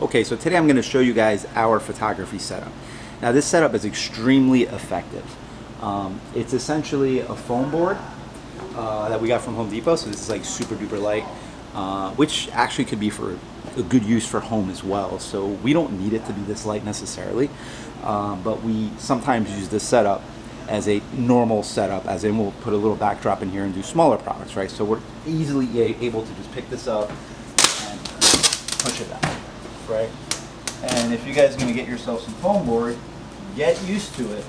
Okay, so today I'm going to show you guys our photography setup. Now this setup is extremely effective. It's essentially a foam board that we got from Home Depot, so this is like super duper light, which actually could be for a good use for home as well. So we don't need it to be this light necessarily, but we sometimes use this setup as a normal setup, as in we'll put a little backdrop in here and do smaller products, right? So we're easily able to just pick this up and push it down. Right? And if you guys are going to get yourself some foam board, get used to it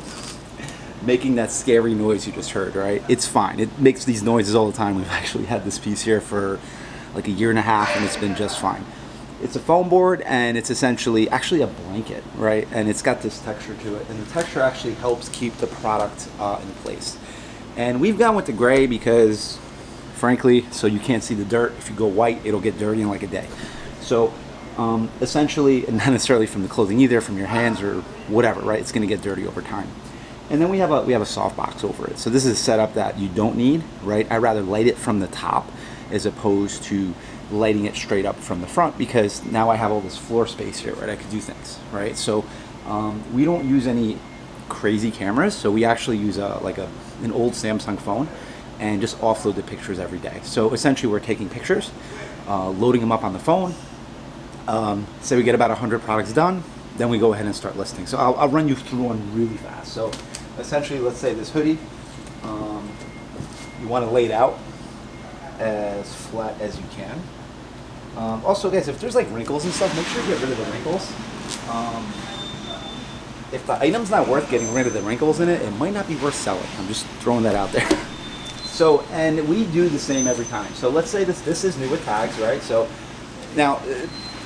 making that scary noise you just heard, right? It's fine. It makes these noises all the time. We've actually had this piece here for like a year and a half and it's been just fine. It's a foam board and it's essentially actually a blanket, right? And it's got this texture to it, and the texture actually helps keep the product in place. And we've gone with the gray because frankly, so you can't see the dirt. If you go white, it'll get dirty in like a day. So essentially, and not necessarily from the clothing either, from your hands or whatever, right? It's going to get dirty over time. And then we have a soft box over it. So this is a setup that you don't need, right? I'd rather light it from the top as opposed to lighting it straight up from the front, because now I have all this floor space here, right? I could do things, right? So we don't use any crazy cameras. So we actually use an old Samsung phone and just offload the pictures every day. So essentially we're taking pictures, loading them up on the phone. Say we get about 100 products done, then we go ahead and start listing. So I'll run you through one really fast. So essentially, let's say this hoodie, you want to lay it out as flat as you can. Also, guys, if there's like wrinkles and stuff, make sure you get rid of the wrinkles. If the item's not worth getting rid of the wrinkles in it, it might not be worth selling. I'm just throwing that out there. So, and we do the same every time. So let's say this is new with tags, right? So now,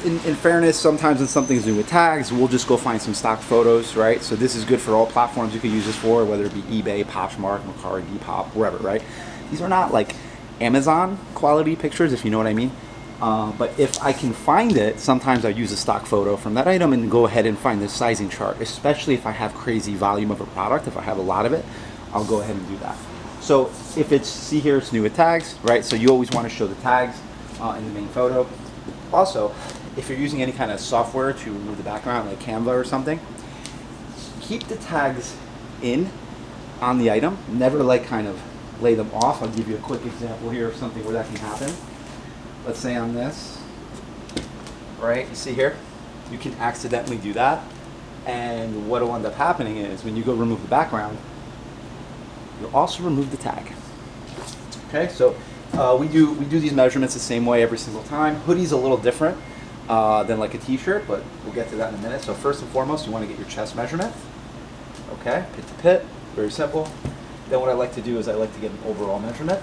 in fairness, sometimes when something's new with tags, we'll just go find some stock photos, right? So this is good for all platforms you could use this for, whether it be eBay, Poshmark, mercari, depop, wherever, right? These are not like Amazon quality pictures, if you know what I mean. But if I can find it, sometimes I use a stock photo from that item and go ahead and find the sizing chart, especially if I have crazy volume of a product. If I have a lot of it, I'll go ahead and do that. So if it's, see here, it's new with tags, right? So you always want to show the tags in the main photo. Also, if you're using any kind of software to remove the background, like Canva or something, keep the tags in on the item. Never like kind of lay them off. I'll give you a quick example here of something where that can happen. Let's say on this, right, you see here, you can accidentally do that. And what will end up happening is when you go remove the background, you'll also remove the tag. Okay, so we do these measurements the same way every single time. Hoodie's a little different than like a t-shirt, but we'll get to that in a minute. So first and foremost, you want to get your chest measurement. Okay, pit to pit, very simple. Then what I like to do is I like to get an overall measurement,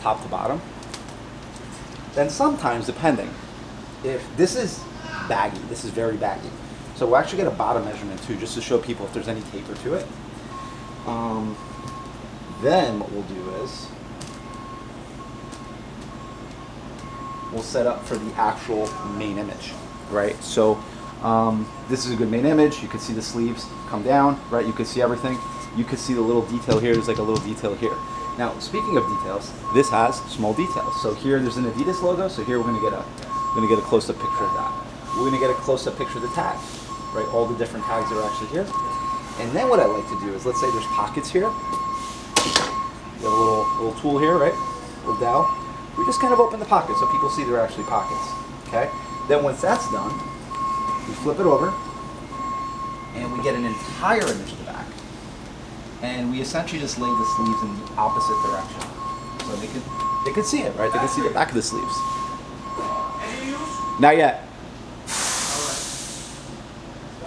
top to bottom. Then sometimes, depending, if this is baggy, this is very baggy, so we'll actually get a bottom measurement too, just to show people if there's any taper to it. Then what we'll do is we'll set up for the actual main image, right? So this is a good main image. You can see the sleeves come down, right? You can see everything. You can see the little detail here. There's like a little detail here. Now, speaking of details, this has small details. So here there's an Adidas logo. So here we're gonna get a close-up picture of that. We're gonna get a close-up picture of the tag, right? All the different tags are actually here. And then what I like to do is, let's say there's pockets here. You have a little tool here, right? A little dowel. We just kind of open the pockets so people see they're actually pockets, okay? Then once that's done, we flip it over and we get an entire image of the back. And we essentially just lay the sleeves in the opposite direction. So they could see it, right? They can see the back of the sleeves. Not yet.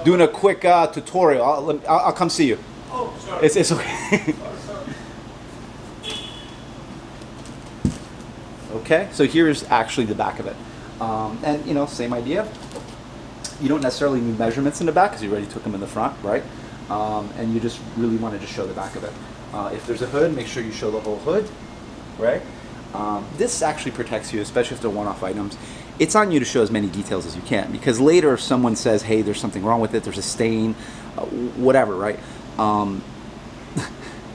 Doing a quick tutorial. I'll come see you. Oh, sorry. It's okay. Okay, so here's actually the back of it. And you know, same idea. You don't necessarily need measurements in the back because you already took them in the front, right? And you just really want to just show the back of it. If there's a hood, make sure you show the whole hood, right? This actually protects you, especially if they're one-off items. It's on you to show as many details as you can, because later if someone says, hey, there's something wrong with it, there's a stain, whatever, right?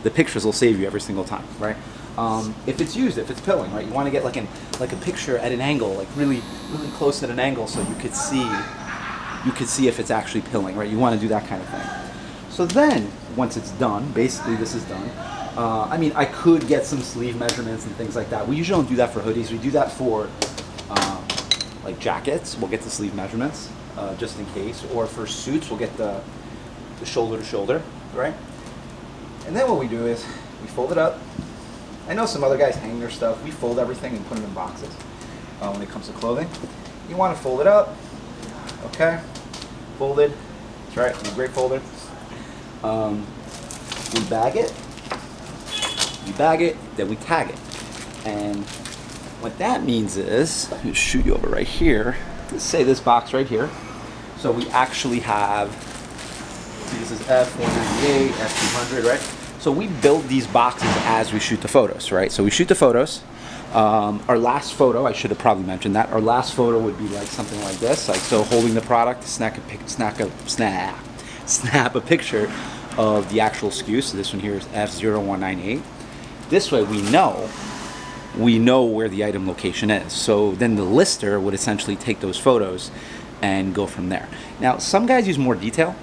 The pictures will save you every single time, right? If it's used, if it's pilling, right? You want to get like a picture at an angle, like really close at an angle, so you could see you can see if it's actually pilling, right? You want to do that kind of thing. So then, once it's done, basically this is done. I mean, I could get some sleeve measurements and things like that. We usually don't do that for hoodies. We do that for like jackets. We'll get the sleeve measurements just in case. Or for suits, we'll get the shoulder to shoulder, right? And then what we do is we fold it up. I know some other guys hang their stuff. We fold everything and put it in boxes. When it comes to clothing, you want to fold it up. Okay, folded. That's right. I'm a great folder. We bag it. We bag it, then we tag it. And what that means is, let me shoot you over right here. Let's say this box right here. So we actually have, see, this is F198, F200, right? So we build these boxes as we shoot the photos, right? So we shoot the photos. Our last photo, I should have probably mentioned that. Our last photo would be like something like this, like so, holding the product, snap a picture of the actual SKU. So this one here is F0198. This way we know where the item location is. So then the lister would essentially take those photos and go from there. Now, some guys use more detail,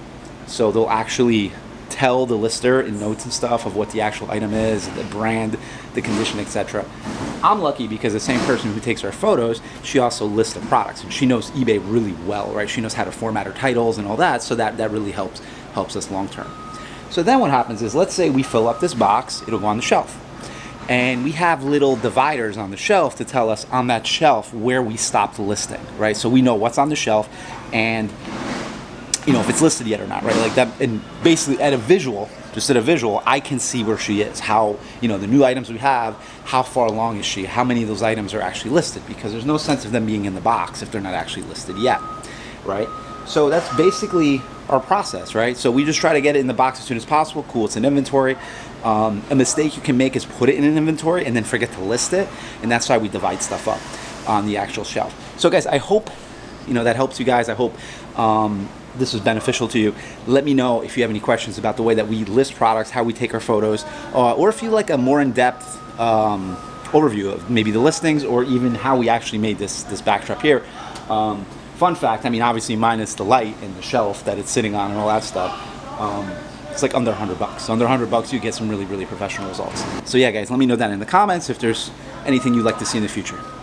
so they'll actually tell the lister in notes and stuff of what the actual item is, the brand, the condition, etc. I'm lucky because the same person who takes our photos, she also lists the products, and she knows eBay really well, right? She knows how to format her titles and all that, so that really helps us long term. So then what happens is, let's say we fill up this box, it'll go on the shelf. And we have little dividers on the shelf to tell us on that shelf where we stopped the listing, right? So we know what's on the shelf and, you know, if it's listed yet or not, right? Like that, and basically at a visual, I can see where she is, how, you know, the new items we have, how far along is she, how many of those items are actually listed, because there's no sense of them being in the box if they're not actually listed yet, right? So that's basically our process, right? So we just try to get it in the box as soon as possible. Cool, it's an inventory. A mistake you can make is put it in an inventory and then forget to list it, and that's why we divide stuff up on the actual shelf. So guys, I hope, you know, that helps you guys. I hope this was beneficial to you. Let me know if you have any questions about the way that we list products, how we take our photos, or if you like a more in-depth overview of maybe the listings or even how we actually made this backdrop here. Fun fact, I mean, obviously minus the light and the shelf that it's sitting on and all that stuff, it's like under $100. So under $100, you get some really, really professional results. So yeah, guys, let me know down in the comments if there's anything you'd like to see in the future.